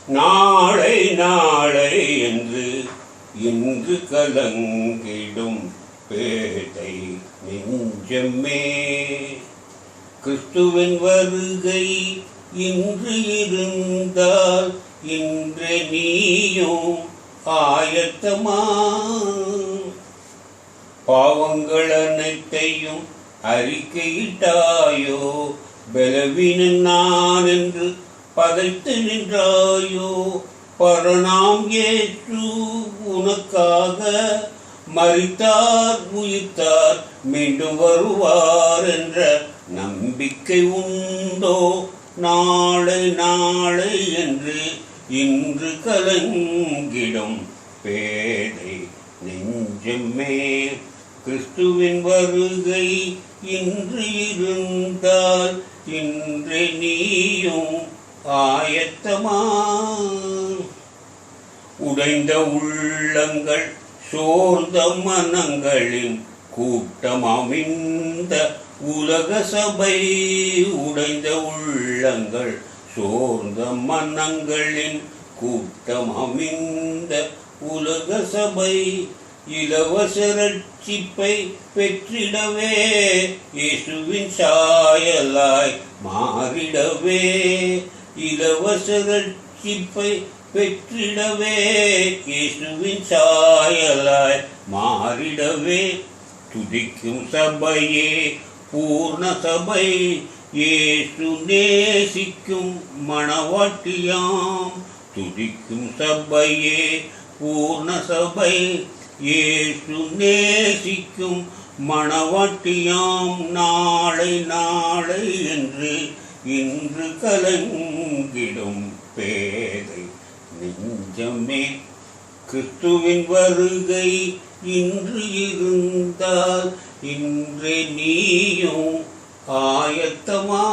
நாளை நாளை என்று இன்று கலங்கிடும் பேதை நெஞ்சமே, கிறிஸ்துவின் வருகை இன்று இருந்தால் இன்று நீயும் ஆயத்தமா? பாவங்கள் அனைத்தையும் அறிக்கையிட்டாயோ? பலவீனன் நான் என்று பதைத்து நின்றாயோ? பரனாம் இயேசு உனக்காக மரித்தார், உயிர்த்தார், மீண்டும் வருவார் என்ற நம்பிக்கை உண்டோ? நாளை நாளை என்று இன்று கலங்கிடும் பேதை நெஞ்சமே, கிறிஸ்துவின் வருகை இன்று இருந்தால் இன்று நீயும் ஆயத்தமா? உடைந்த உள்ளங்கள் சோர்ந்த மனங்களின் கூட்டமாம் இந்த உலக சபை. உடைந்த உள்ளங்கள் சோர்ந்த மனங்களின் கூட்டமாம் இந்த உலக சபை. இலவச ரட்சிப்பை பெற்றிடவே, இயேசுவின் சாயலாய் மாறிடவே. இலவச ரட்சிப்பை பெற்றிடவே, இயேசுவின் சாயலாய் மாறிடவே. துதிக்கும் சபையே பூர்ண சபை, இயேசு நேசிக்கும் மணவாட்டியாம். துதிக்கும் சபையே பூர்ண சபை, இயேசு நேசிக்கும் மணவாட்டியாம். நாளை நாளை என்று இன்று கலங்கிடும் பேதை நெஞ்சமே, கிறிஸ்துவின் வருகை இன்று இருந்தால் இன்று நீயும் ஆயத்தமா?